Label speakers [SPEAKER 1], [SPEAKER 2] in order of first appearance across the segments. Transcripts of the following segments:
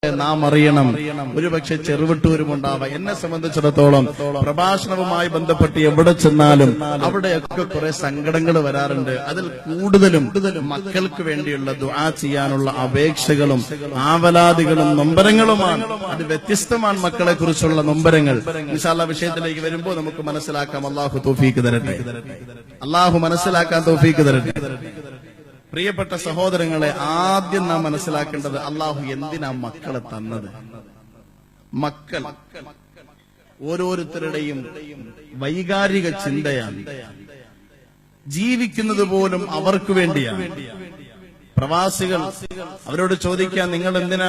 [SPEAKER 1] നാം അറിയണം. ഒരുപക്ഷെ ചെറുവിട്ടൂരുമുണ്ടാവാം. എന്നെ സംബന്ധിച്ചിടത്തോളം പ്രഭാഷണവുമായി ബന്ധപ്പെട്ട് എവിടെ ചെന്നാലും അവിടെയൊക്കെ കുറെ സങ്കടങ്ങൾ വരാറുണ്ട്. അതിൽ കൂടുതലും മക്കൾക്ക് വേണ്ടിയുള്ള ദുആ ചെയ്യാനുള്ള അപേക്ഷകളും ആവലാദികളും നൊമ്പരങ്ങളുമാണ്. അത് വ്യത്യസ്തമാണ് മക്കളെ കുറിച്ചുള്ള നൊമ്പരങ്ങൾ. ഇൻഷാ അല്ലാഹ് വിഷയത്തിലേക്ക് വരുമ്പോൾ നമുക്ക് മനസ്സിലാക്കാം. അല്ലാഹു തൗഫീഖ് തരട്ടെ. അല്ലാഹു മനസ്സിലാക്കാൻ തൗഫീഖ് തരട്ടെ. പ്രിയപ്പെട്ട സഹോദരങ്ങളെ, ആദ്യം നാം മനസ്സിലാക്കേണ്ടത് അള്ളാഹു എന്തിനാ മക്കളെ തന്നത്. മക്കൾ ഓരോരുത്തരുടെയും വൈകാരിക ചിന്തയാണ്. ജീവിക്കുന്നത് പോലും അവർക്ക് വേണ്ടിയാണ്. പ്രവാസികൾ അവരോട് ചോദിക്കാൻ, നിങ്ങൾ എന്തിനാ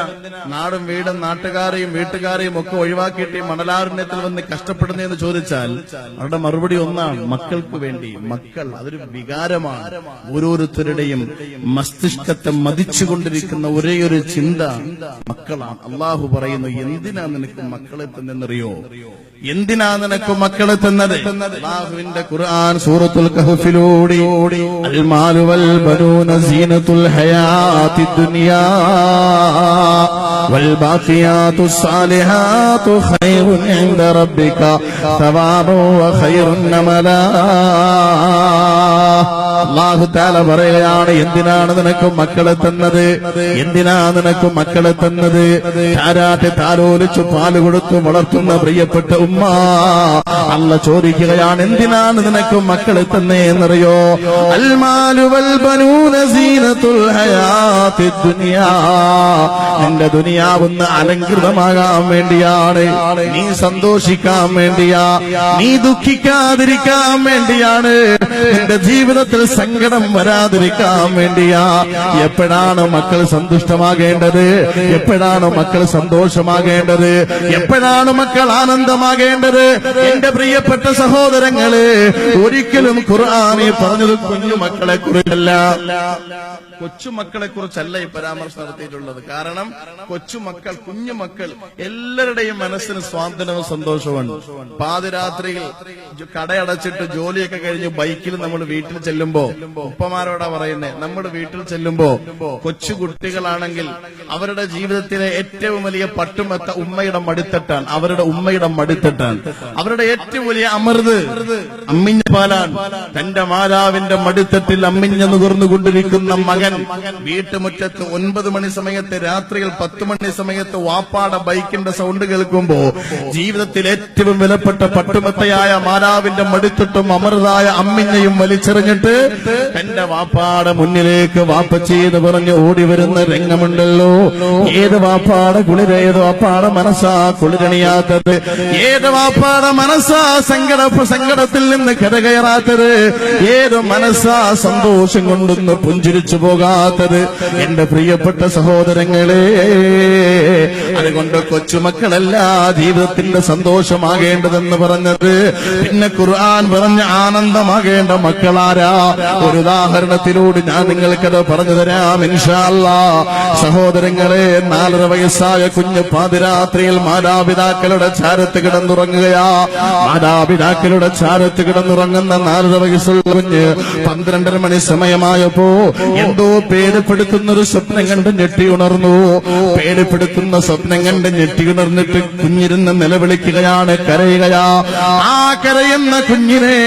[SPEAKER 1] നാടും വീടും നാട്ടുകാരെയും വീട്ടുകാരെയും ഒക്കെ ഒഴിവാക്കിയിട്ട് മണലാരണ്യത്തിൽ വന്ന് കഷ്ടപ്പെടുന്നതെന്ന് ചോദിച്ചാൽ അവരുടെ മറുപടി ഒന്നാണ്: മക്കൾക്ക് വേണ്ടി. മക്കൾ അതൊരു വികാരമാണ്. ഓരോരുത്തരുടെയും മസ്തിഷ്കത്തെ മതിച്ചുകൊണ്ടിരിക്കുന്ന ഒരേയൊരു ചിന്ത മക്കളാണ്. അള്ളാഹു പറയുന്നു, എന്തിനാ നിനക്ക് മക്കളെ തന്നെന്നറിയോ? എന്തിനാ നിനക്ക് മക്കളെ തന്നത്? അല്ലാഹുവിന്റെ ഖുർആൻ സൂറത്തുൽ കഹ്ഫിലൂടെ അൽ മാലു വൽ ബനൂന സീനത്തുൽ ഹയാത്തി ദുനിയാ വൽ ബാഖിയാതുസ് സാലിഹാതു ഖൈറുൻ ഇൻദ റബ്ബിക സവാബുൻ വ ഖൈറുൻ നമലാ. അല്ലാഹു തആല പറയുകയാണ്, എന്തിനാണ് നിനക്ക് മക്കളെ തന്നത്? എന്തിനാ നിനക്ക് മക്കളെ തന്നത്? താരാട്ട് താലോലിച്ചു പാല് കൊടുത്തു വളർത്തുന്ന പ്രിയപ്പെട്ട ഉമ്മ, അല്ല ചോദിക്കുകയാണ്, എന്തിനാണ് നിനക്ക് മക്കളെ തന്നേ എന്നറിയോ? അൽ മാലു വൽ ബനൂന സീനത്തുൽ ഹയാത്തി ദുനിയാ. നിന്റെ ദുനിയാവൊന്ന് അലങ്കൃതമാകാൻ വേണ്ടിയാണ്, നീ സന്തോഷിക്കാൻ വേണ്ടിയാ, നീ ദുഃഖിക്കാതിരിക്കാൻ വേണ്ടിയാണ്, നിന്റെ ജീവിതത്തിൽ സങ്കടം വരാതിരിക്കാൻ വേണ്ടിയാ. എപ്പോഴാണ് മക്കൾ സന്തുഷ്ടമാകേണ്ടത്? എപ്പോഴാണ് മക്കൾ സന്തോഷമാകേണ്ടത്? എപ്പോഴാണ് മക്കൾ ആനന്ദമാകേണ്ടത്? എന്റെ പ്രിയപ്പെട്ട സഹോദരങ്ങളെ, ഒരിക്കലും ഖുർആനിൽ പറഞ്ഞത് കുഞ്ഞുമക്കളെ കുറിച്ചല്ല, കൊച്ചുമക്കളെ കുറിച്ചല്ല ഈ പരാമർശം നടത്തിയിട്ടുള്ളത്. കാരണം കൊച്ചുമക്കൾ, കുഞ്ഞുമക്കൾ എല്ലാവരുടെയും മനസ്സിന് സ്വാതന്ത്ര്യവും സന്തോഷവുമാണ്. പാതിരാത്രിയിൽ കടയടച്ചിട്ട് ജോലിയൊക്കെ കഴിഞ്ഞ് ബൈക്കിൽ നമ്മൾ വീട്ടിൽ ചെല്ലുമ്പോ ഉപ്പമാരോടാ പറയുന്നത്, നമ്മുടെ വീട്ടിൽ ചെല്ലുമ്പോ കൊച്ചു കുട്ടികളാണെങ്കിൽ അവരുടെ ജീവിതത്തിലെ ഏറ്റവും വലിയ പട്ടുമെത്ത ഉമ്മയുടെ മടിത്തട്ടാണ്. അവരുടെ ഉമ്മയുടെ മടിത്തട്ടാണ്. അവരുടെ ഏറ്റവും വലിയ അമൃത് അമ്മിഞ്ഞ പാലാണ്. തന്റെ മാതാവിന്റെ മടിത്തട്ടിൽ അമ്മിഞ്ഞ നുകർന്നുകൊണ്ടിരിക്കുന്ന മകൻ വീട്ടുമുറ്റത്ത് 9 മണി സമയത്ത്, രാത്രിയിൽ 10 മണി സമയത്ത് വാപ്പാടെ ബൈക്കിന്റെ സൗണ്ട് കേൾക്കുമ്പോ ജീവിതത്തിൽ ഏറ്റവും വിലപ്പെട്ട പട്ടുമെത്തയായ മാതാവിന്റെ മടിത്തട്ടും അമൃതായ അമ്മിഞ്ഞയും വലിച്ചെറിഞ്ഞിട്ട് തന്റെ വാപ്പാടെ മുന്നിലേക്ക് വാപ്പച്ചി എന്ന് പറഞ്ഞ് ഓടി വരുന്ന രംഗമുണ്ടല്ലോ. ഏത് വാപ്പാടെ കുളിര, ഏത് വാപ്പാടെ മനസ്സാ കുളിരണിയാത്തത്? ഏത് വാപ്പാടെ മനസ്സാ സങ്കടത്തിൽ നിന്ന് കരകയറാത്തത്? ഏത് മനസ്സാ സന്തോഷം കൊണ്ടൊന്ന് പുഞ്ചിരിച്ചു പോകാത്തത്? എന്റെ പ്രിയപ്പെട്ട സഹോദരങ്ങളെ, അതുകൊണ്ട് കൊച്ചുമക്കളല്ല ജീവിതത്തിന്റെ സന്തോഷമാകേണ്ടതെന്ന് പറഞ്ഞത്. പിന്നെ ഖുർആൻ പറഞ്ഞ ആനന്ദമാകേണ്ട മക്കളാരാ? ഒരു ഉദാഹരണത്തിലൂടെ ഞാൻ നിങ്ങൾക്കത് പറഞ്ഞു തരാം ഇൻഷാ അല്ലാഹ്. സഹോദരങ്ങളെ, 4.5 വയസ്സായ കുഞ്ഞ് പാതിരാത്രിയിൽ മാതാപിതാക്കളുടെ ചാരത്ത് കിടന്നുറങ്ങുകയാ. മാതാപിതാക്കളുടെ ചാരത്ത് കിടന്നുറങ്ങുന്ന 4.5 വയസ്സുള്ള കുഞ്ഞ് 12 മണി സമയമായപ്പോ എന്തോ പേടിപ്പെടുത്തുന്നൊരു സ്വപ്നം കണ്ട് ഞെട്ടി ഉണർന്നു. പേടിപ്പെടുത്തുന്ന സ്വപ്നം കണ്ട് ഞെട്ടി ഉണർന്നിട്ട് കുഞ്ഞിരുന്ന് നിലവിളിക്കുകയാണ്, കരയുകയാ. ആ കരയുന്ന കുഞ്ഞിനെ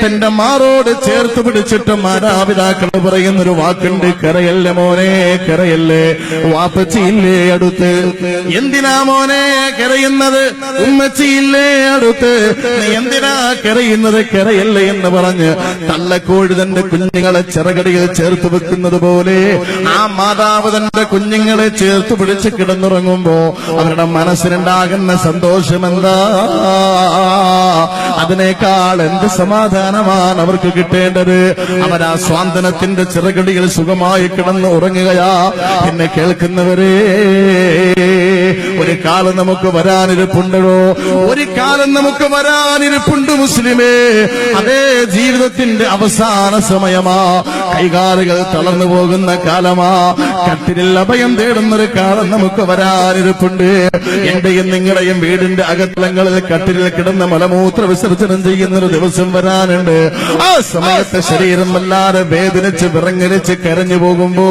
[SPEAKER 1] തന്റെ മാറോട് ചേർത്ത് പിടിച്ചിട്ട് മാതാപിതാക്കൾ പറയുന്നൊരു വാക്കുണ്ട്, കരയല്ലേ മോനെ, കരയല്ലേ, വാപ്പച്ചിയില്ലേ അടുത്ത്? എന്തിനാ മോനെ കരയുന്നത്? ഉമ്മച്ചിയില്ലേ അടുത്ത്? എന്തിനാ കരയുന്നത്? കരയല്ലേ എന്ന് പറഞ്ഞ് തള്ളക്കോഴി തന്റെ കുഞ്ഞുങ്ങളെ ചിറകടിയിൽ ചേർത്ത് വെക്കുന്നത് പോലെ ആ മാതാവ് തന്റെ കുഞ്ഞുങ്ങളെ ചേർത്ത് പിടിച്ച് കിടന്നുറങ്ങുമ്പോ അവരുടെ മനസ്സിനുണ്ടാകുന്ന സന്തോഷം എന്താ? അതിനേക്കാൾ എന്ത് സമാധാനമാണ് അവർക്ക് കിട്ടേണ്ടത്? അവരാ സ്വാന്തനത്തിന്റെ ചിറകടിയിൽ സുഖമായി കിടന്ന് ഉറങ്ങുകയാ. പിന്നെ കേൾക്കുന്നവരെ, ഒരു കാലം നമുക്ക് വരാനിരിപ്പുണ്ടോ? ഒരു കാലം നമുക്ക് വരാനിരിപ്പുണ്ട് മുസ്ലിമേ. അതേ ജീവിതത്തിന്റെ അവസാന സമയമാ. കൈകാലുകൾ തളർന്നു പോകുന്ന കാലമാ. കട്ടിലിൽ അഭയം തേടുന്നൊരു കാലം നമുക്ക് വരാനിരിപ്പുണ്ട്. എന്റെയും നിങ്ങളുടെയും വീടിന്റെ അകത്തളങ്ങളിൽ കട്ടിലിൽ കിടന്ന് മലമൂത്ര വിസർജനം ചെയ്യുന്നൊരു ദിവസം വരാനുണ്ട്. ആ സമയത്ത് ശരീരം വല്ലാതെ വേദനിച്ച് വിറങ്ങലിച്ച് കരഞ്ഞു പോകുമ്പോ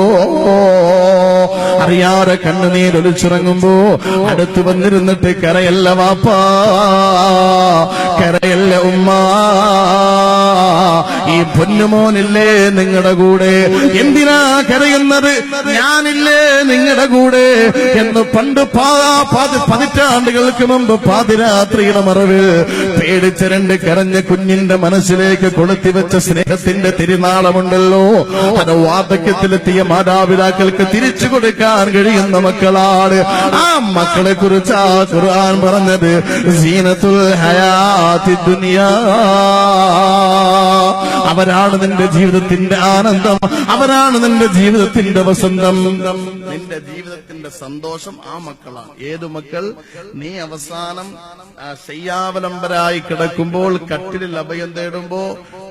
[SPEAKER 1] അറിയാതെ കണ്ണുനീരൊലിച്ചിറങ്ങുമ്പോ അടുത്ത് വന്നിരുന്നിട്ട് കരയല്ല വാപ്പാ, കരയല്ല ഉമ്മ, ഈ പൊന്നുമോനില്ലേ നിങ്ങളുടെ കൂടെ, എന്തിനാ കരയുന്നത്, ഞാനില്ലേ നിങ്ങളുടെ കൂടെ എന്ന് പണ്ട് പതിറ്റാണ്ടുകൾക്ക് മുമ്പ് പാതിരാത്രിയുടെ മറവിൽ പേടിച്ചിരണ്ട് കരഞ്ഞ കുഞ്ഞിന്റെ മനസ്സിലേക്ക് കൊളുത്തിവെച്ച സ്നേഹത്തിന്റെ തിരുനാളമുണ്ടല്ലോ, അത് വാർദ്ധക്യത്തിലെത്തിയ മാതാപിതാക്കൾക്ക് തിരിച്ചു കൊടുക്കാൻ കഴിയുന്ന മക്കളാണ്. ആ മക്കളെ കുറിച്ച് ഖുർആൻ പറഞ്ഞത് സീനത്തുൽ ഹയാത്തി ദുനിയാ, അവരാണ് നിന്റെ ജീവിതത്തിന്റെ ആനന്ദം, അവരാണ് നിന്റെ ജീവിതത്തിന്റെ വസന്തം, നിന്റെ ജീവിതത്തിന്റെ സന്തോഷം ആ മക്കളാണ്. ഏതു മക്കൾ? നീ അവസാനം ശയ്യാവലംബരായി കിടക്കുമ്പോൾ, കട്ടിലിൽ അഭയം തേടുമ്പോ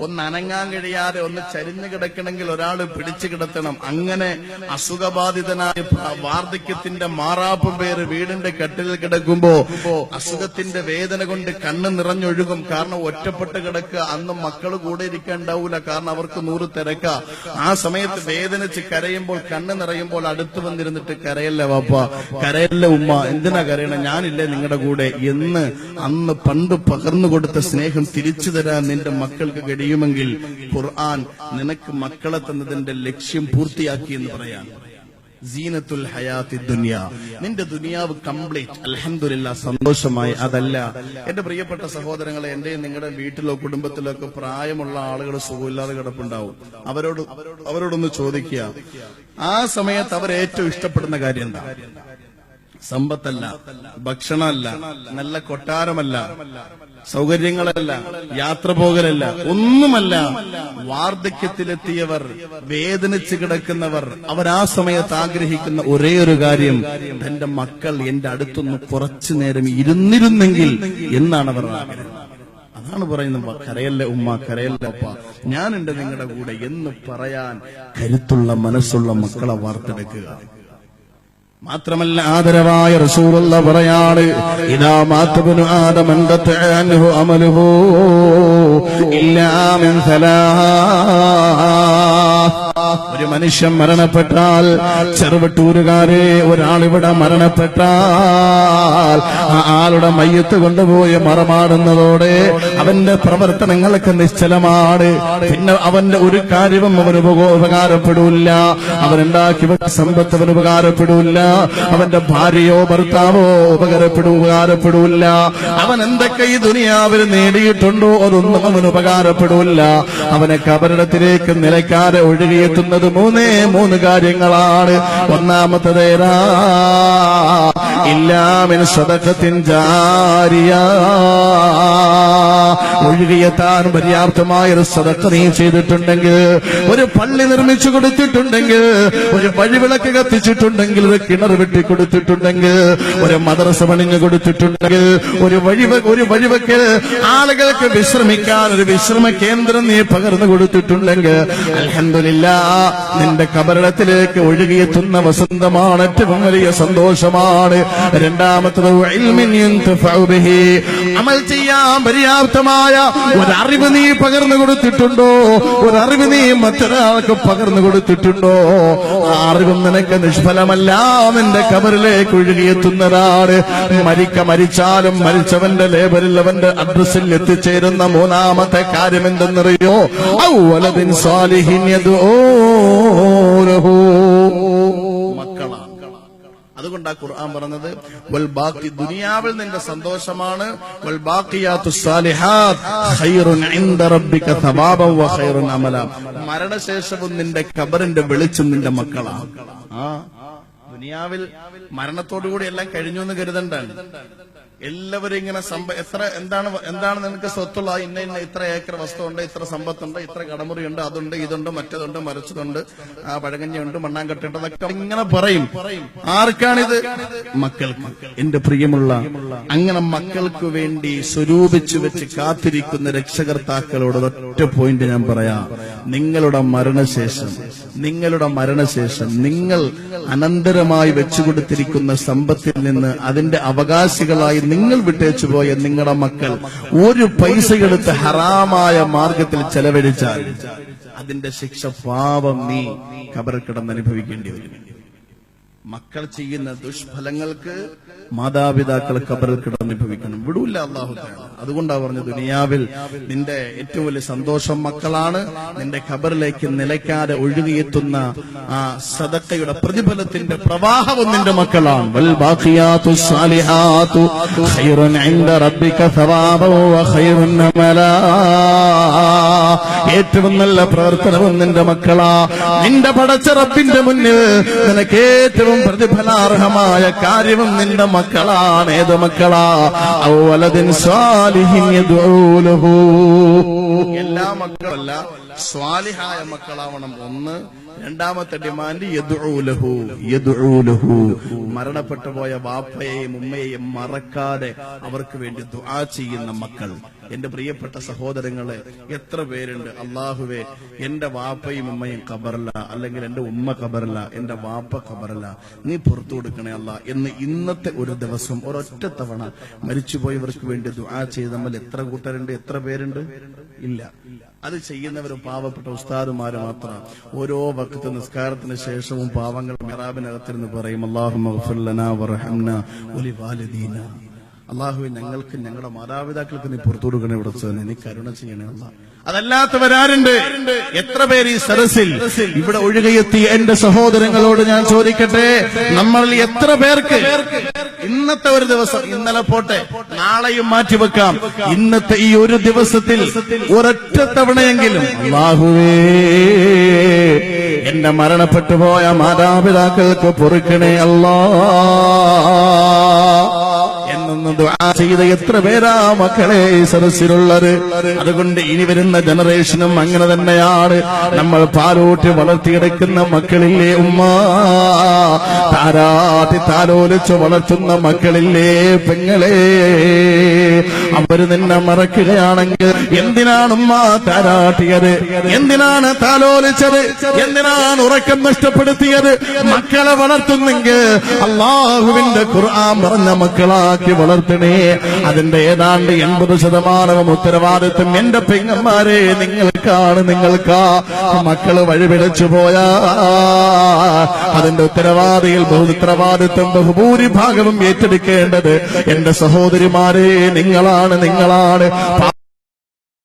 [SPEAKER 1] ഒന്ന് അനങ്ങാൻ കഴിയാതെ ഒന്ന് ചരിഞ്ഞു കിടക്കണമെങ്കിൽ ഒരാൾ പിടിച്ചു കിടത്തണം. അങ്ങനെ അസുഖബാധിതനായ വാർദ്ധക്യത്തിന്റെ മാറാപ്പും പേര് വീടിന്റെ കട്ടിലിൽ കിടക്കുമ്പോ അസുഖത്തിന്റെ വേദന കൊണ്ട് കണ്ണ് നിറഞ്ഞൊഴുകും. കാരണം ഒറ്റപ്പെട്ട് കിടക്കുക, അന്ന് മക്കൾ കൂടെ ഇരിക്കാണ്ടാവൂല, കാരണം അവർക്ക് 100 തിരക്ക. ആ സമയത്ത് വേദനിച്ച് കരയുമ്പോൾ, കണ്ണ് നിറയുമ്പോൾ അടുത്ത് വന്നിരുന്നിട്ട് കരയല്ല വാപ്പ, കരയല്ല ഉമ്മ, എന്തിനാ കരയണം, ഞാനില്ലേ നിങ്ങളുടെ കൂടെ എന്ന് അന്ന് പണ്ട് പകർന്നു കൊടുത്ത സ്നേഹം തിരിച്ചു തരാൻ നിന്റെ മക്കൾക്ക് കഴിയുമെങ്കിൽ ഖുർആൻ നിനക്ക് മക്കളെ തന്നതിന്റെ ലക്ഷ്യം പൂർത്തിയാക്കി എന്ന് പറയാൻ. സീനത്തുൽ ഹയാത്തി ദുനിയ, നിന്റെ ദുനിയാവ് കംപ്ലീറ്റ് അൽഹംദുലില്ലാ സന്തോഷമായി. അതല്ല എന്റെ പ്രിയപ്പെട്ട സഹോദരങ്ങളെ, എന്റെ നിങ്ങളുടെ വീട്ടിലോ കുടുംബത്തിലോ ഒക്കെ പ്രായമുള്ള ആളുകൾ സുഖമില്ലാതെ കിടപ്പുണ്ടാവും. അവരോടൊന്ന് ചോദിക്കുക, ആ സമയത്ത് അവർ ഏറ്റവും ഇഷ്ടപ്പെടുന്ന കാര്യം എന്താ? സമ്പത്തല്ല, ഭക്ഷണമല്ല, നല്ല കൊട്ടാരമല്ല, സൗകര്യങ്ങളല്ല, യാത്ര പോകലല്ല, ഒന്നുമല്ല. വാർദ്ധക്യത്തിലെത്തിയവർ, വേദനിച്ച് കിടക്കുന്നവർ, അവർ ആ സമയത്ത് ആഗ്രഹിക്കുന്ന ഒരേ ഒരു കാര്യം, തന്റെ മക്കൾ എന്റെ അടുത്തൊന്ന് കുറച്ചു നേരം ഇരുന്നിരുന്നെങ്കിൽ എന്നാണ് അവർ ആഗ്രഹം. അതാണ് പറയുന്നത്, കരയല്ല ഉമ്മ, കരയല്ല ഉപ്പ, ഞാനുണ്ട് നിങ്ങളുടെ കൂടെ എന്ന് പറയാൻ കരുത്തുള്ള മനസ്സുള്ള മക്കളെ വാർത്തെടുക്കുക. മാത്രമല്ല ആദരവായ റസൂലുള്ളാഹി പറയാണ്, ഇദാ മാതബനു ആദം അൻഹു അമലുഹു ഇല്ലാ മിൻ സലാഹ്. ഒരു മനുഷ്യൻ മരണപ്പെട്ടാൽ, ചെറുവട്ടൂരുകാരെ ഒരാളിവിടെ മരണപ്പെട്ടാൽ ആ ആളുടെ മയ്യത്ത് കൊണ്ടുപോയി മറമാടുന്നതോടെ അവന്റെ പ്രവർത്തനങ്ങൾക്ക് നിശ്ചലമാണ്. പിന്നെ അവന്റെ ഒരു കാര്യവും അവന് ഉപകാരപ്പെടൂല്ല, അവനുണ്ടാക്കി വെച്ച സമ്പത്ത് അവന് ഉപകാരപ്പെടൂല്ല, അവന്റെ ഭാര്യയോ ഭർത്താവോ ഉപകാരപ്പെടൂല്ല, അവൻ എന്തൊക്കെ ഈ ദുനിയാവിൽ നേടിയിട്ടുണ്ടോ അതൊന്നും അവന് ഉപകാരപ്പെടൂല്ല. അവനെ കബറിടത്തിലേക്ക് നിലയ്ക്കാതെ ഒഴുകിയെത്തുന്നത് മൂന്ന് കാര്യങ്ങളാണ്. ഒന്നാമത്തേതാ, ഇല്ലാ മിൻ സദഖത്തിൻ ജാരിയ, ഒഴുകിയെത്താൻ പര്യാപ്തമായൊരു സദഖ നീ ചെയ്തിട്ടുണ്ടെങ്കിൽ, ഒരു പള്ളി നിർമ്മിച്ചു കൊടുത്തിട്ടുണ്ടെങ്കിൽ, ഒരു വഴിവിളക്ക് കത്തിച്ചിട്ടുണ്ടെങ്കിൽ, ഒരു കിണർ വെട്ടിക്കൊടുത്തിട്ടുണ്ടെങ്കിൽ, ഒരു മദ്രസ പണിഞ്ഞു കൊടുത്തിട്ടുണ്ടെങ്കിൽ, ഒരു വഴിവെക്കൽ ആളുകൾക്ക് വിശ്രമിക്കാൻ ഒരു വിശ്രമ കേന്ദ്രം നീ പകർന്നു കൊടുത്തിട്ടുണ്ടെങ്കിൽ, അൽഹംദുലില്ലാഹ് നിന്റെ കബറിടത്തിലേക്ക് ഒഴുകിയെത്തുന്ന വസന്തമാണ്, ഏറ്റവും വലിയ സന്തോഷമാണ്. രണ്ടാമത്തത് അമൽ ചെയ്യാൻ പര്യാപ്തമായ ഒരറിവ് നീ പകർന്നു കൊടുത്തിട്ടുണ്ടോ, ഒരറിവ് നീ മറ്റൊരാൾക്ക് പകർന്നു കൊടുത്തിട്ടുണ്ടോ, ആ അറിവും നിനക്ക് നിഷ്ഫലമല്ല, നിന്റെ കബറിലേക്ക് ഒഴുകിയെത്തുന്നതാണ്. മരിച്ചാലും മരിച്ചവന്റെ ലേബലിൽ അവന്റെ അഡ്രസ്സിൽ എത്തിച്ചേരുന്ന മൂന്നാമത്തെ കാര്യം എന്തെന്നറിയോ? ഔവലദിൻ സാലിഹിൻ യദ്ഊലഹു, മക്കളാണ്. അതുകൊണ്ടാ ഖുർആൻ പറഞ്ഞത് വൽ ബാഖി, ദുനിയാവിൽ നിന്റെ സന്തോഷമാണ്, വൽ ബാഖിയാത്തുസ് സാലിഹാത്ത് ഖൈറുൻ ഇൻദ റബ്ബിക സവാബൻ വ ഖൈറുൻ അമല, മരണശേഷവും നിന്റെ ഖബറിന്റെ വെളിച്ചം നിന്റെ മക്കളാണ്. ദുനിയാവിൽ മരണത്തോടുകൂടി എല്ലാം കഴിഞ്ഞു എന്ന് കരുതണ്ടാണ്. എല്ലാവരും ഇങ്ങനെ എന്താണ് നിനക്ക് സ്വത്തുള്ള, ഇന്ന ഇത്ര ഏക്കർ വസ്തുണ്ട്, ഇത്ര സമ്പത്തുണ്ട്, ഇത്ര കടമുറിയുണ്ട്, അതുണ്ട്, ഇതുണ്ട്, മറ്റതുണ്ട്, മറിച്ചതുണ്ട്, ആ പഴകഞ്ഞുണ്ട്, മണ്ണാങ്കട്ടുണ്ട്, അതൊക്കെ ഇങ്ങനെ പറയും. ആർക്കാണിത്? മക്കൾക്ക്. എന്റെ പ്രിയമുള്ള, അങ്ങനെ മക്കൾക്ക് വേണ്ടി സ്വരൂപിച്ചു വെച്ച് കാത്തിരിക്കുന്ന രക്ഷകർത്താക്കളോട് ഒറ്റ പോയിന്റ് ഞാൻ പറയാം. നിങ്ങളുടെ മരണശേഷം നിങ്ങൾ അനന്തരമായി വെച്ചുകൊടുത്തിരിക്കുന്ന സമ്പത്തിൽ നിന്ന് അതിന്റെ അവകാശികളായി നിങ്ങൾ വിട്ടേച്ചു പോയ നിങ്ങളുടെ മക്കൾ ഒരു പൈസ എടുത്ത് ഹറാമായ മാർഗത്തിൽ ചെലവഴിച്ചാൽ അതിന്റെ ശിക്ഷ പാപം നീ ഖബറിൽ കിടന്ന് അനുഭവിക്കേണ്ടി വരും. മക്കൾ ചെയ്യുന്ന ദുഷ്ഫലങ്ങൾക്ക് മാതാപിതാക്കൾ ഖബറിൽ കിടന്നനുഭവിക്കണം. വിടൂല്ല അല്ലാഹു തആല. അതുകൊണ്ടാണ് പറഞ്ഞത്, ദുനിയാവിൽ നിന്റെ ഏറ്റവും വലിയ സന്തോഷം മക്കളാണ്. നിന്റെ ഖബറിലേക്ക് നിലയ്ക്കാതെ ഒഴുകിയെത്തുന്ന ആ സദഖയുടെ പ്രതിഫലത്തിന്റെ പ്രവാഹവും നിന്റെ മക്കളാണ്. വൽ ബാഖിയാതു സ്സാലിഹാതു ഖൈറുൻ ഇൻദ റബ്ബിക സവാബൻ വ ഖൈറുൻ അമലാ. ഏറ്റവും നല്ല പ്രവർത്തനവും നിന്റെ മക്കളാ. നിന്റെ പടച്ച റബ്ബിന്റെ മുന്നിൽ നിനക്ക് ഏറ്റവും പ്രതിഫലാർഹമായ കാര്യവും നിന്റെ മക്കളാണ്. ഏത് മക്കളാ? ഔ വലദിൻ സാലിഹിൻ യദ്ഉ ലഹു. എല്ലാ മക്കളല്ല, സ്വാലിഹായ മക്കളാവണം. ഒന്ന്. രണ്ടാമത്തെ ഡിമാൻഡ് യദ്ഉ ലഹു. യദ്ഉ ലഹു. മരണപ്പെട്ടു പോയ വാപ്പയെയും ഉമ്മയെയും മറക്കാതെ അവർക്ക് വേണ്ടി ദുആ ചെയ്യുന്ന മക്കൾ. എന്റെ പ്രിയപ്പെട്ട സഹോദരങ്ങളെ, എത്ര പേരുണ്ട്, അല്ലാഹുവേ എന്റെ വാപ്പയും ഉമ്മയും ഖബറില്ല, അല്ലെങ്കിൽ എന്റെ ഉമ്മ ഖബറില്ല, എന്റെ വാപ്പ ഖബറില്ല, നീ പുറത്തു കൊടുക്കണേ അല്ലാ എന്ന് ഇന്നത്തെ ഒരു ദിവസം ഒരൊറ്റ തവണ മരിച്ചുപോയവർക്ക് വേണ്ടി ദുആ ചെയ്ത് നമ്മൾ എത്ര കൂട്ടരുണ്ട്, എത്ര പേരുണ്ട്? ഇല്ല. അത് ചെയ്യുന്നവർ പാവപ്പെട്ട ഉസ്താദുമാര് മാത്രം. ഓരോ വഖത്ത് നിസ്കാരത്തിന് ശേഷവും പാവങ്ങൾ മിറാബിനകത്തിരുന്ന് പറയും, അല്ലാഹുമ്മ ഗ്ഫിർ ലനാ വർഹംനാ വലിവാലിദീന. അല്ലാഹുവേ ഞങ്ങൾക്ക് ഞങ്ങളുടെ മാതാപിതാക്കൾക്ക് നീ പുറത്തു കൊടുക്കണേ, ഇവിടെ നീ കരുണ ചെയ്യണേ അല്ലാ. അതല്ലാത്തവരാരുണ്ട്? എത്ര പേര് ഈ സദസ്സിൽ ഇവിടെ ഒഴുകിയെത്തി? എന്റെ സഹോദരങ്ങളോട് ഞാൻ ചോദിക്കട്ടെ, നമ്മളിൽ എത്ര പേർക്ക് ഇന്നത്തെ ഒരു ദിവസം, ഇന്നലെ പോട്ടെ നാളെയും മാറ്റിവെക്കാം, ഇന്നത്തെ ഈ ഒരു ദിവസത്തിൽ ഒരൊറ്റ തവണയെങ്കിലും അല്ലാഹുവേ എന്റെ മരണപ്പെട്ടു പോയ മാതാപിതാക്കൾക്ക് പൊറുക്കണേ അല്ലാ എന്നൊന്ന് ദുആ ചെയ്ത എത്ര പേരാ മക്കളെ ഈ സദസ്സിലുള്ളത്? അതുകൊണ്ട് ഇനി വരുന്ന ജനറേഷനും അങ്ങനെ തന്നെയാണ്. നമ്മൾ പാലോട്ടി വളർത്തിയെടുക്കുന്ന മക്കളില്ലേ ഉമ്മ, താരാട്ടി താലോലിച്ച് വളർത്തുന്ന മക്കളില്ലേ പെങ്ങളെ, അവര് നിന്നെ മറക്കുകയാണെങ്കിൽ എന്തിനാണ് ഉമ്മ താരാട്ടിയത്? എന്തിനാണ് താലോലിച്ചത്? എന്തിനാണ് ഉറക്കം നഷ്ടപ്പെടുത്തിയത്? മക്കളെ വളർത്തുന്നെങ്കിൽ അല്ലാഹുവിന്റെ ഖുർആൻ പറഞ്ഞ മക്കളാക്കി വളർത്തണേ. അതിന്റെ ഏതാണ്ട് 80% ഉത്തരവാദിത്വം എന്റെ പെങ്ങന്മാരെ നിങ്ങൾക്കാണ്. നിങ്ങൾക്കാ മക്കള് വഴിപിഴച്ചു പോയാ അതിന്റെ ഉത്തരവാദിത്വം ബഹുഭൂരിഭാഗവും ഏറ്റെടുക്കേണ്ടത് എന്റെ സഹോദരിമാരെ നിങ്ങളാണ്.